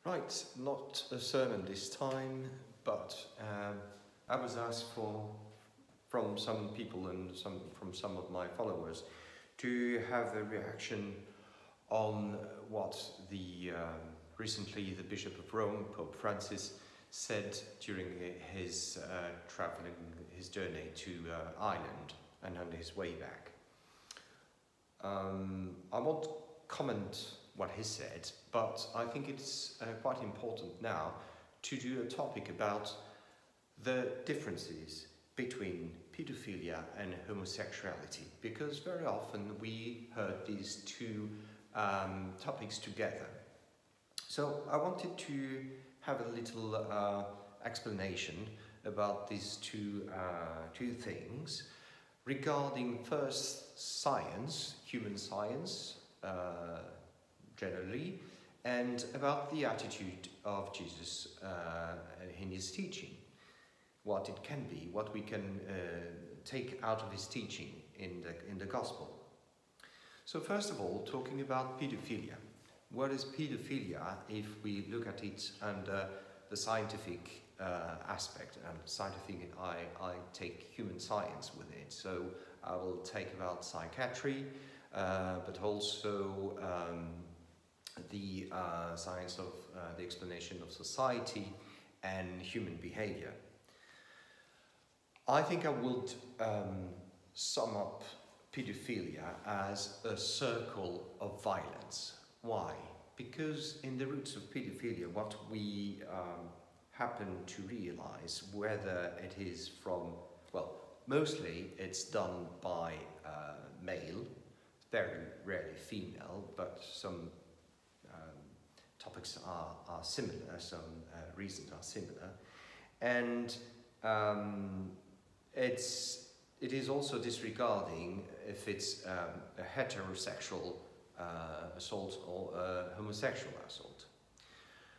Right, not a sermon this time, but I was asked from some people and from some of my followers to have a reaction on what recently the Bishop of Rome, Pope Francis, said during his journey to Ireland and on his way back. I won't comment what he said, but I think it's quite important now to do a topic about the differences between pedophilia and homosexuality, because very often we heard these two topics together. So I wanted to have a little explanation about these two things regarding first science, human science, generally, and about the attitude of Jesus in his teaching, what it can be, what we can take out of his teaching in the gospel. So first of all, talking about pedophilia. What is pedophilia if we look at it under the scientific aspect? And scientific, I take human science with it, so I will take about psychiatry, but also the science of the explanation of society and human behavior. I think I would sum up pedophilia as a circle of violence. Why? Because in the roots of pedophilia, what we happen to realize, whether it is from, well, mostly it's done by male, very rarely female, but some topics are similar, some reasons are similar, and it is also disregarding if it's a heterosexual assault or a homosexual assault.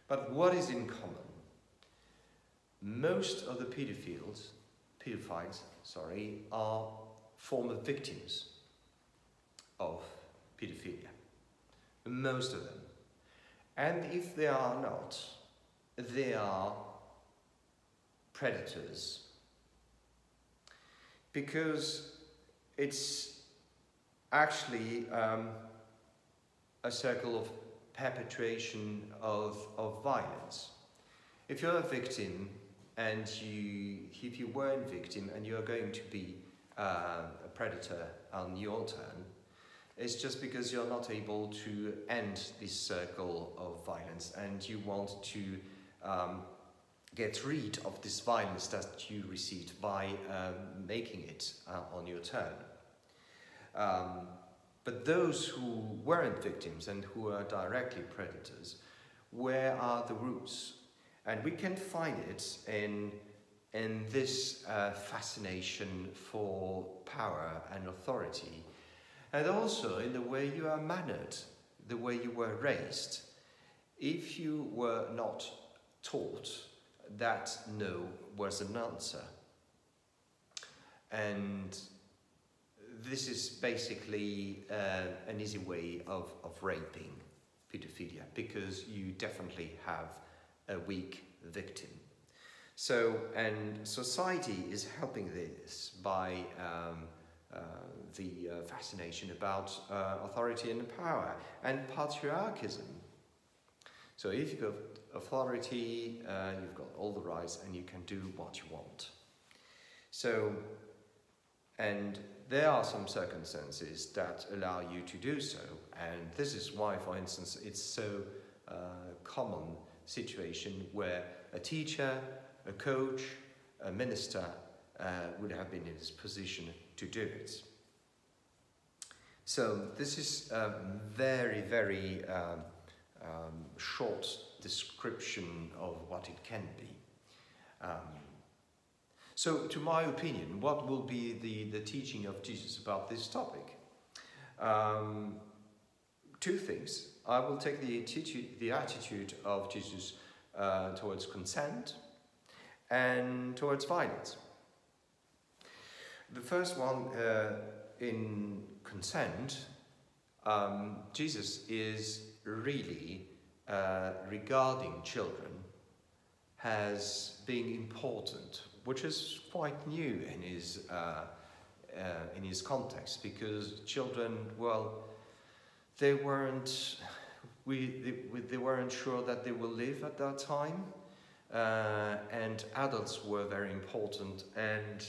But what is in common? Most of the pedophiles are former victims of pedophilia. Most of them. And if they are not, they are predators. Because it's actually a circle of perpetuation of violence. If you're a victim and if you were a victim and you're going to be a predator on your turn, it's just because you're not able to end this circle of violence and you want to get rid of this violence that you received by making it on your turn. But those who weren't victims and who are directly predators, where are the roots? And we can find it in this fascination for power and authority, and also in the way you are mannered, the way you were raised. If you were not taught that no was an answer, and this is basically an easy way of raping pedophilia, because you definitely have a weak victim. So, and society is helping this by the fascination about authority and power and patriarchism. So if you've got authority, you've got all the rights and you can do what you want. So, and there are some circumstances that allow you to do so, and this is why, for instance, it's so common situation where a teacher, a coach, a minister would have been in this position to do it. So this is a very, very short description of what it can be. So, to my opinion, what will be the teaching of Jesus about this topic? Two things. I will take the attitude of Jesus towards consent and towards violence. The first one, in consent, Jesus is really regarding children has been important, which is quite new in his context, because children, well, they weren't sure that they will live at that time, and adults were very important, and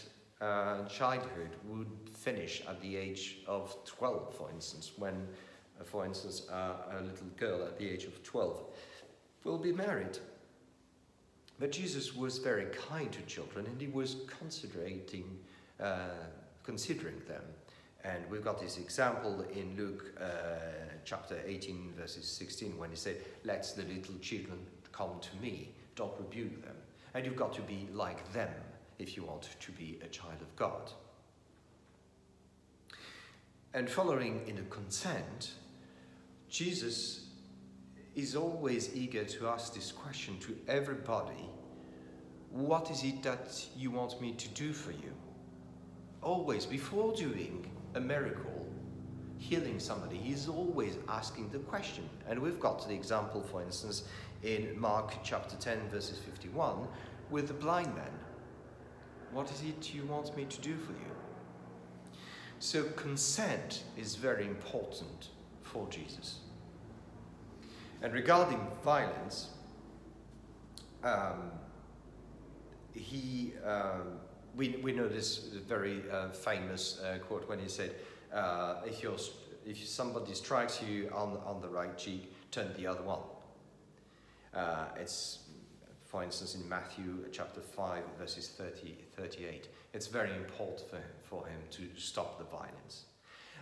childhood would finish at the age of 12, for instance, when, for instance, a little girl at the age of 12 will be married. But Jesus was very kind to children, and he was considering them. And we've got this example in Luke chapter 18, verses 16, when he said, "Let the little children come to me, don't rebuke them." And you've got to be like them if you want to be a child of God. And following in the consent, Jesus is always eager to ask this question to everybody: what is it that you want me to do for you? Always, before doing a miracle, healing somebody, he's always asking the question. And we've got the example, for instance, in Mark chapter 10, verses 51, with the blind man. What is it you want me to do for you? So consent is very important for Jesus. And regarding violence, we know this very famous quote when he said, if somebody strikes you on the right cheek, turn the other one. It's, for instance, in Matthew chapter 5, verses 38. It's very important for him to stop the violence.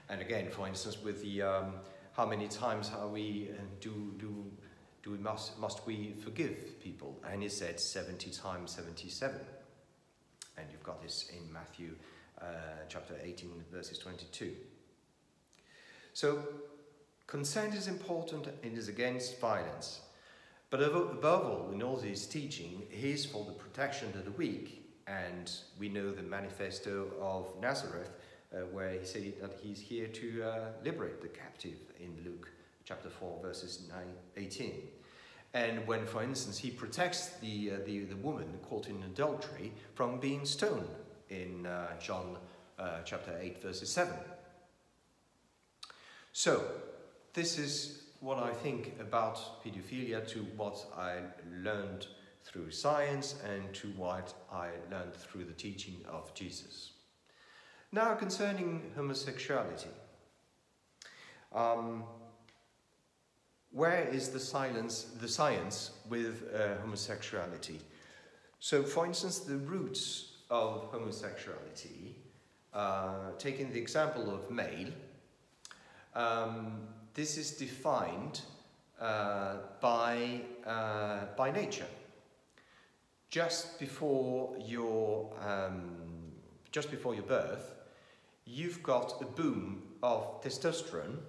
And again, for instance, with the how many times are we must we forgive people? And he said 70 times 77. And you've got this in Matthew chapter 18, verses 22. So consent is important and is against violence. But above all, in all his teaching, he is for the protection of the weak. And we know the manifesto of Nazareth, where he said that he's here to liberate the captive in Luke chapter 4, verses 18. And when, for instance, he protects the woman caught in adultery from being stoned in John chapter 8, verses 7. So, this is what I think about pedophilia, to what I learned through science and to what I learned through the teaching of Jesus. Now, concerning homosexuality. Where is the science with homosexuality? So, for instance, the roots of homosexuality, taking the example of male, this is defined by nature. Just before your birth, you've got a boom of testosterone.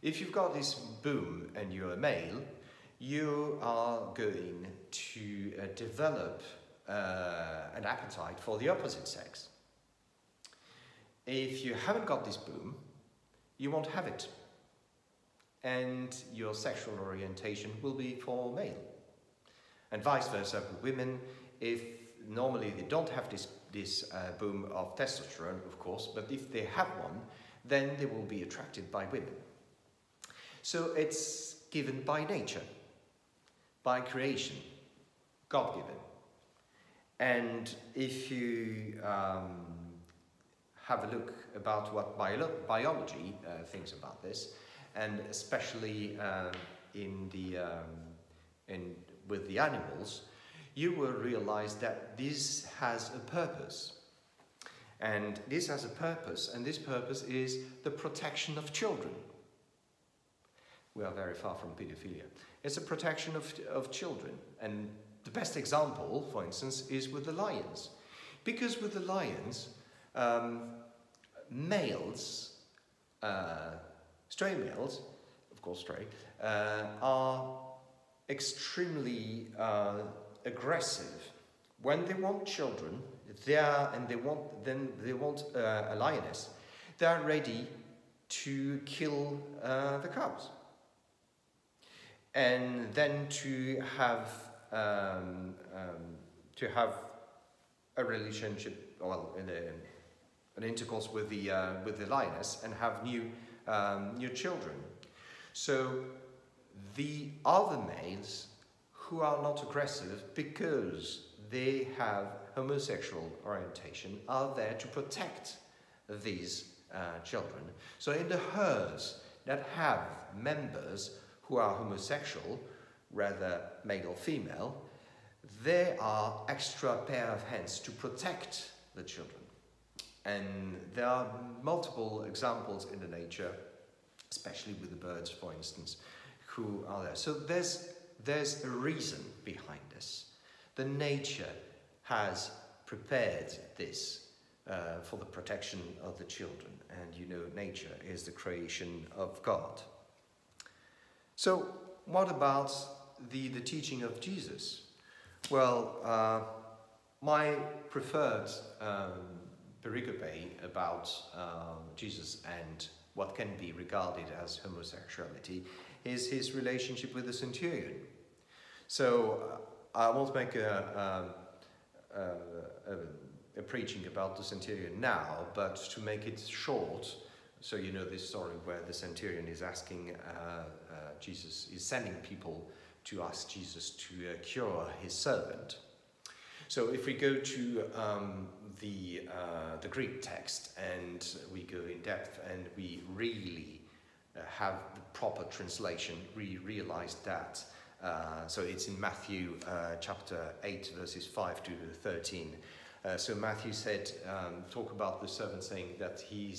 If you've got this boom and you're a male, you are going to develop an appetite for the opposite sex. If you haven't got this boom, you won't have it. And your sexual orientation will be for male. And vice versa with women. If normally they don't have this boom of testosterone, of course, but if they have one, then they will be attracted by women. So it's given by nature, by creation, God-given. And if you have a look about what biology thinks about this, and especially with the animals, you will realize that this has a purpose. And this has a purpose, and this purpose is the protection of children. We are very far from pedophilia. It's a protection of children. And the best example, for instance, is with the lions. Because with the lions, males, stray males, of course stray, are extremely aggressive. When they want children, they want a lioness, they are ready to kill the cubs. and then to have a relationship, well, an intercourse with the lioness, and have new children. So the other males who are not aggressive because they have homosexual orientation are there to protect these children. So in the herds that have members who are homosexual, rather male or female, there are extra pair of hands to protect the children. And there are multiple examples in the nature, especially with the birds, for instance, who are there. So there's a reason behind this. The nature has prepared this for the protection of the children. And you know, nature is the creation of God. So what about the teaching of Jesus? Well, my preferred pericope about Jesus and what can be regarded as homosexuality is his relationship with the centurion. So I won't make a preaching about the centurion now, but to make it short, so you know this story where the centurion is asking Jesus, is sending people to ask Jesus to cure his servant. So if we go to the Greek text and we go in depth and we really have the proper translation, we realize that. So it's in Matthew chapter 8 verses 5 to 13. So Matthew said, talk about the servant saying that he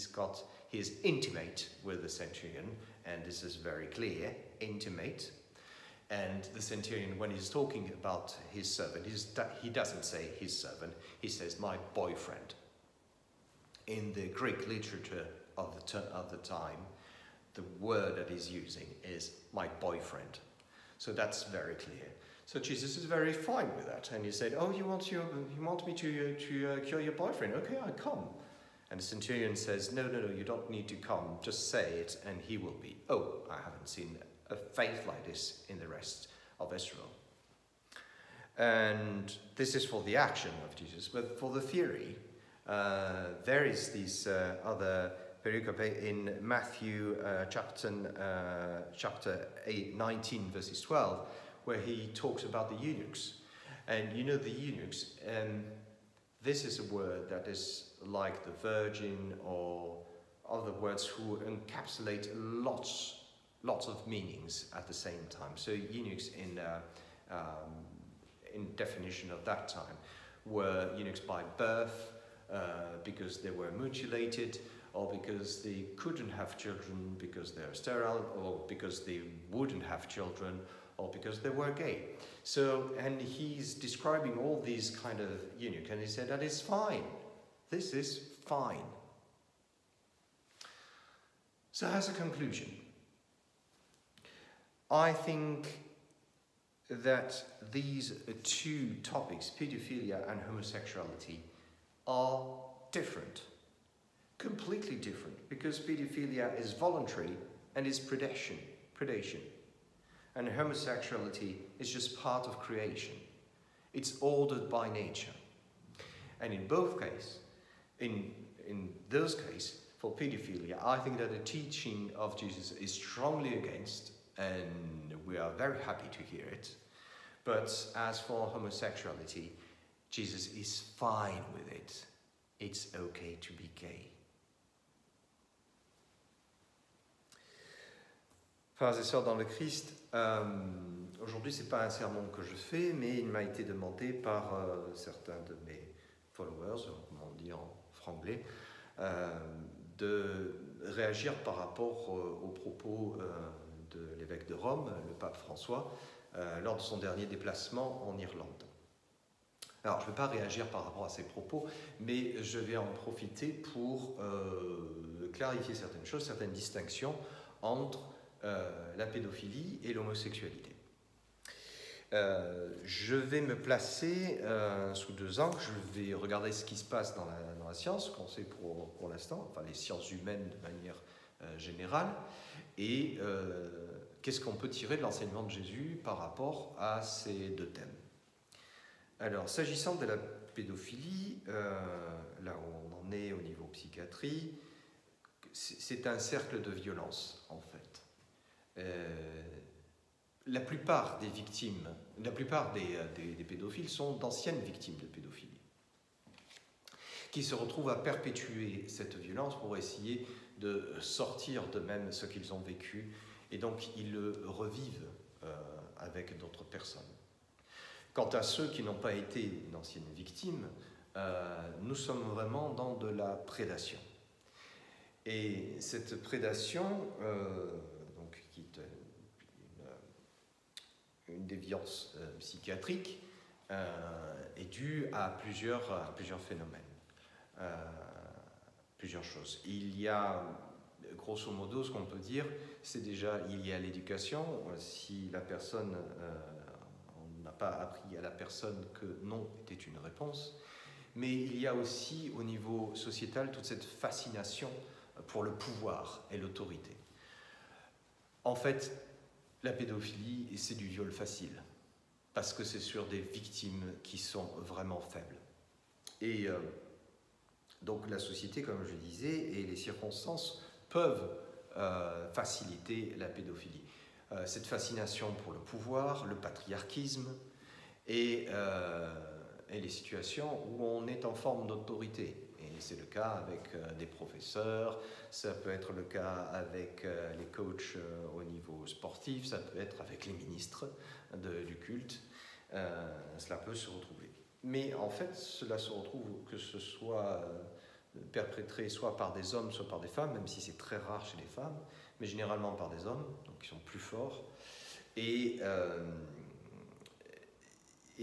is intimate with the centurion, and this is very clear, intimate. And the centurion, when he's talking about his servant, he doesn't say his servant, he says my boyfriend. In the Greek literature of the time, the word that he's using is my boyfriend. So that's very clear. So Jesus is very fine with that, and he said, "Oh, you want me to cure your boyfriend? Okay, I come." And the centurion says, "No, you don't need to come. Just say it, and he will be." Oh, I haven't seen a faith like this in the rest of Israel. And this is for the action of Jesus, but for the theory, there is this other pericope in Matthew chapter 19 verses 12, where he talks about the eunuchs. And you know the eunuchs, this is a word that is like the virgin or other words who encapsulate lots of meanings at the same time. So eunuchs in definition of that time were eunuchs by birth, because they were mutilated, or because they couldn't have children because they're sterile, or because they wouldn't have children, or because they were gay. So, and he's describing all these kind of eunuchs, and he said that is fine. This is fine. So as a conclusion, I think that these two topics, pedophilia and homosexuality, are different, completely different, because pedophilia is voluntary and is predation, and homosexuality is just part of creation. It's ordered by nature. And in both cases, in those cases, for pedophilia, I think that the teaching of Jesus is strongly against, and we are very happy to hear it. But as for homosexuality, Jesus is fine with it. It's okay to be gay. Frères et sœurs dans le Christ, aujourd'hui c'est pas un sermon que je fais, mais il m'a été demandé par certains de mes followers, comme on dit en franglais, de réagir par rapport aux propos de l'évêque de Rome, le pape François, lors de son dernier déplacement en Irlande. Alors, je ne vais pas réagir par rapport à ces propos, mais je vais en profiter pour clarifier certaines choses, certaines distinctions entre la pédophilie et l'homosexualité. Je vais me placer sous deux angles. Je vais regarder ce qui se passe dans la science, qu'on sait pour l'instant, enfin les sciences humaines de manière générale, Et qu'est-ce qu'on peut tirer de l'enseignement de Jésus par rapport à ces deux thèmes? Alors, s'agissant de la pédophilie, là où on en est au niveau psychiatrie, c'est un cercle de violence, en fait. La plupart des victimes, la plupart des pédophiles sont d'anciennes victimes de pédophilie, qui se retrouvent à perpétuer cette violence pour essayer de sortir d'eux-mêmes ce qu'ils ont vécu, et donc ils le revivent avec d'autres personnes. Quant à ceux qui n'ont pas été d'anciennes victimes, nous sommes vraiment dans de la prédation. Et cette prédation, donc, qui est une déviance psychiatrique, est due à plusieurs phénomènes, plusieurs choses. Il y a, grosso modo, ce qu'on peut dire, c'est déjà, il y a l'éducation. Si la personne, on n'a pas appris à la personne que non était une réponse, mais il y a aussi, au niveau sociétal, toute cette fascination pour le pouvoir et l'autorité. En fait, la pédophilie, c'est du viol facile, parce que c'est sur des victimes qui sont vraiment faibles. Et donc la société, comme je disais, et les circonstances peuvent faciliter la pédophilie. Cette fascination pour le pouvoir, le patriarchisme et les situations où on est en forme d'autorité. Et c'est le cas avec des professeurs, ça peut être le cas avec les coachs au niveau sportif, ça peut être avec les ministres du culte, cela peut se retrouver. Mais en fait, cela se retrouve que ce soit perpétré soit par des hommes, soit par des femmes, même si c'est très rare chez les femmes, mais généralement par des hommes, donc qui sont plus forts. Et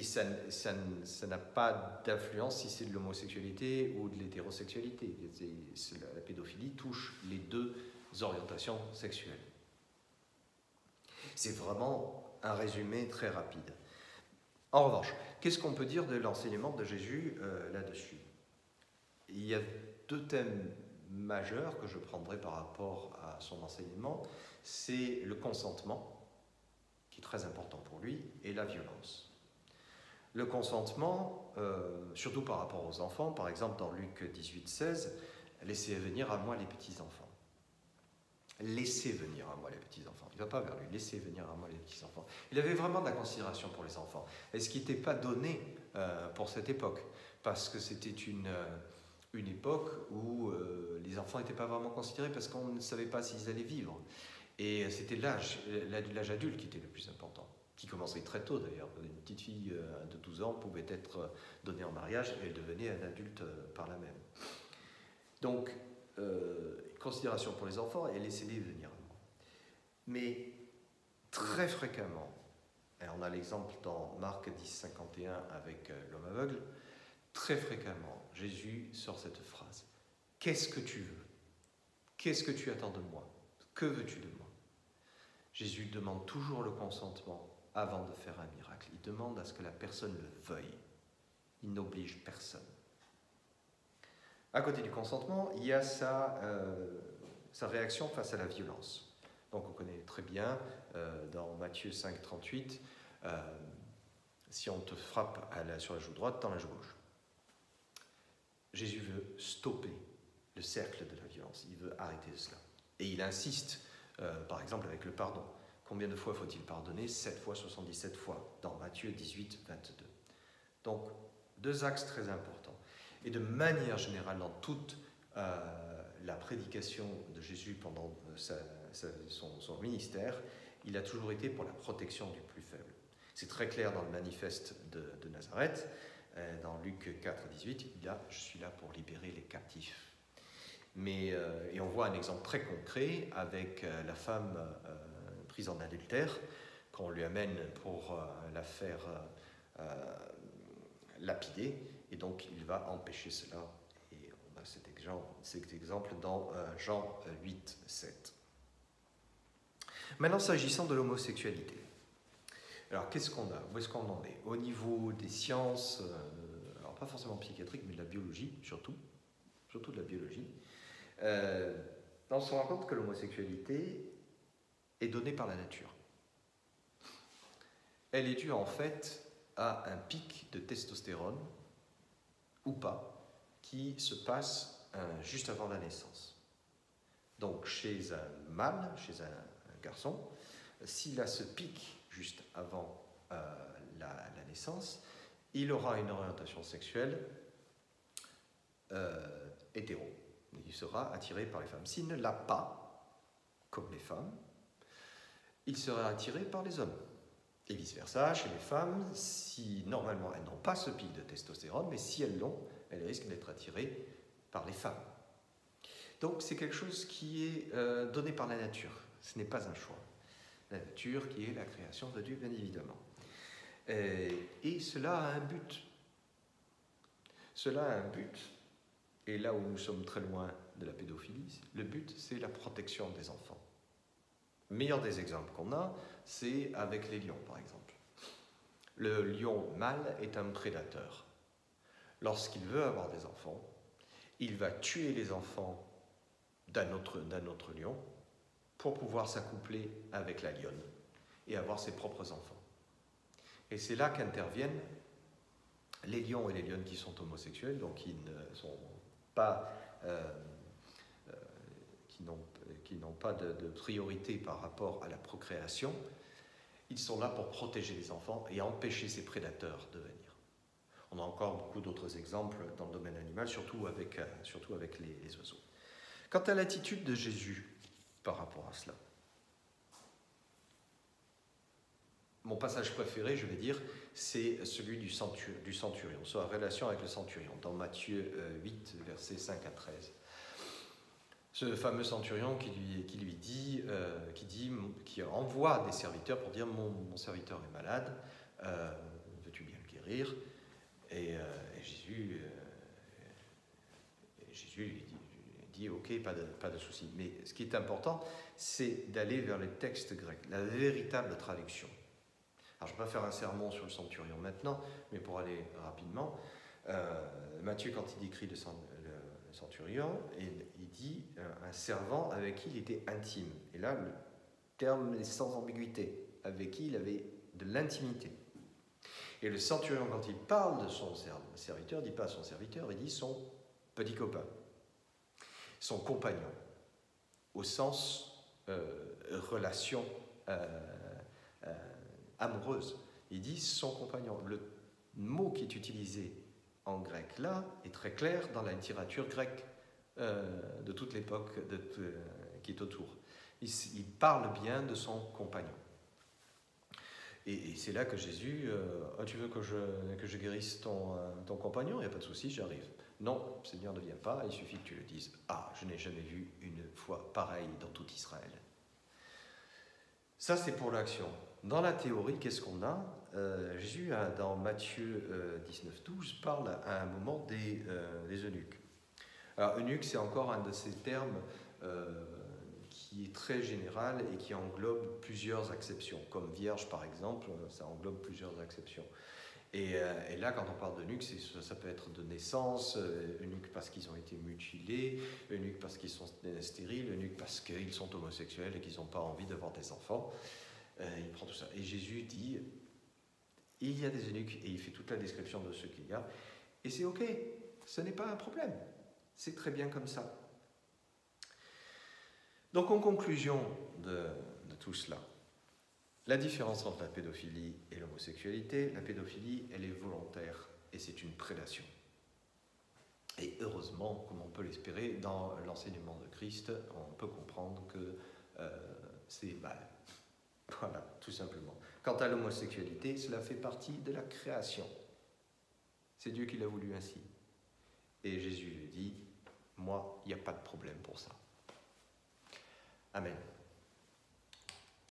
ça n'a pas d'influence si c'est de l'homosexualité ou de l'hétérosexualité. La pédophilie touche les deux orientations sexuelles. C'est vraiment un résumé très rapide. En revanche, qu'est-ce qu'on peut dire de l'enseignement de Jésus là-dessus? Il y a deux thèmes majeurs que je prendrai par rapport à son enseignement. C'est le consentement, qui est très important pour lui, et la violence. Le consentement, surtout par rapport aux enfants, par exemple dans Luc 18, 16, « Laissez venir à moi les petits-enfants ». Laissez venir à moi les petits-enfants. Il ne va pas vers lui, laissez venir à moi les petits-enfants. Il avait vraiment de la considération pour les enfants. Et ce qui n'était pas donné pour cette époque, parce que c'était une époque où les enfants n'étaient pas vraiment considérés parce qu'on ne savait pas s'ils allaient vivre. Et c'était l'âge adulte qui était le plus important, qui commençait très tôt d'ailleurs. Une petite fille de 12 ans pouvait être donnée en mariage et elle devenait un adulte par la même. Donc, considération pour les enfants et laissez-les venir. Mais très fréquemment, et on a l'exemple dans Marc 10, 51 avec l'homme aveugle, très fréquemment, Jésus sort cette phrase. Qu'est-ce que tu veux? Qu'est-ce que tu attends de moi? Que veux-tu de moi? Jésus demande toujours le consentement avant de faire un miracle. Il demande à ce que la personne le veuille. Il n'oblige personne. À côté du consentement, il y a sa réaction face à la violence. Donc on connaît très bien dans Matthieu 5, 38, si on te frappe sur la joue droite, dans la joue gauche. Jésus veut stopper le cercle de la violence, il veut arrêter cela. Et il insiste, par exemple, avec le pardon. Combien de fois faut-il pardonner? 7 fois, 77 fois, dans Matthieu 18, 22. Donc, deux axes très importants. Et de manière générale, dans toute la prédication de Jésus pendant son ministère, il a toujours été pour la protection du plus faible. C'est très clair dans le manifeste de Nazareth, dans Luc 4, 18, il a « Je suis là pour libérer les captifs ». Et on voit un exemple très concret avec la femme prise en adultère, qu'on lui amène pour la faire lapider, et donc il va empêcher cela. Et on a cet exemple dans Jean 8, 7. Maintenant, s'agissant de l'homosexualité. Alors, qu'est-ce qu'on a? Où est-ce qu'on en est? Au niveau des sciences, alors pas forcément psychiatriques, mais de la biologie, surtout de la biologie. On se rend compte que l'homosexualité est donnée par la nature. Elle est due en fait à un pic de testostérone, ou pas, qui se passe juste avant la naissance. Donc chez un mâle, chez un garçon, s'il a ce pic juste avant la naissance, il aura une orientation sexuelle hétéro. Il sera attiré par les femmes. S'il ne l'a pas, comme les femmes, il sera attiré par les hommes. Et vice-versa, chez les femmes, si normalement elles n'ont pas ce pic de testostérone, mais si elles l'ont, elles risquent d'être attirées par les femmes. Donc c'est quelque chose qui est donné par la nature. Ce n'est pas un choix. La nature qui est la création de Dieu, bien évidemment. Et cela a un but. Cela a un but. Et là où nous sommes très loin de la pédophilie, le but, c'est la protection des enfants. Le meilleur des exemples qu'on a, c'est avec les lions, par exemple. Le lion mâle est un prédateur. Lorsqu'il veut avoir des enfants, il va tuer les enfants d'un autre lion pour pouvoir s'accoupler avec la lionne et avoir ses propres enfants. Et c'est là qu'interviennent les lions et les lionnes qui sont homosexuels, donc qui ne sont pas, qui n'ont pas de priorité par rapport à la procréation. Ils sont là pour protéger les enfants et empêcher ces prédateurs de venir. On a encore beaucoup d'autres exemples dans le domaine animal, surtout avec les oiseaux. Quant à l'attitude de Jésus par rapport à cela, mon passage préféré, je vais dire, c'est celui du centurion, sur la relation avec le centurion, dans Matthieu 8, versets 5 à 13. Ce fameux centurion qui envoie des serviteurs pour dire mon serviteur est malade, veux-tu bien le guérir? Et Jésus lui dit ok, pas de souci. Mais ce qui est important, c'est d'aller vers les textes grecs, la véritable traduction. Alors je ne vais pas faire un sermon sur le centurion maintenant, mais pour aller rapidement, Matthieu, quand il décrit le centurion, il dit un servant avec qui il était intime. Et là, le terme est sans ambiguïté, avec qui il avait de l'intimité. Et le centurion, quand il parle de son serviteur, il ne dit pas son serviteur, il dit son petit copain, son compagnon, au sens relation amoureuse. Il dit son compagnon. Le mot qui est utilisé en grec là est très clair dans la littérature grecque de toute l'époque qui est autour. Il parle bien de son compagnon. Et c'est là que Jésus, tu veux que je guérisse ton compagnon? Il n'y a pas de souci, j'arrive. Non, Seigneur, ne viens pas, il suffit que tu le dises. Ah, je n'ai jamais vu une foi pareille dans tout Israël. Ça, c'est pour l'action. Dans la théorie, qu'est-ce qu'on a? Jésus, dans Matthieu 19-12, parle à un moment des eunuques. Alors, eunuque, c'est encore un de ces termes qui est très général et qui englobe plusieurs acceptions. Comme vierge, par exemple, ça englobe plusieurs acceptions. Et là, quand on parle d'eunuques, ça peut être de naissance, eunuques parce qu'ils ont été mutilés, eunuques parce qu'ils sont stériles, eunuques parce qu'ils sont homosexuels et qu'ils n'ont pas envie d'avoir des enfants. Il prend tout ça. Et Jésus dit, il y a des eunuques, et il fait toute la description de ce qu'il y a. Et c'est ok, ce n'est pas un problème. C'est très bien comme ça. Donc, en conclusion de tout cela, la différence entre la pédophilie et l'homosexualité, la pédophilie, elle est volontaire et c'est une prédation. Et heureusement, comme on peut l'espérer, dans l'enseignement de Christ, on peut comprendre que c'est mal. Voilà, tout simplement. Quant à l'homosexualité, cela fait partie de la création. C'est Dieu qui l'a voulu ainsi. Et Jésus lui dit, moi, il n'y a pas de problème pour ça. Amen.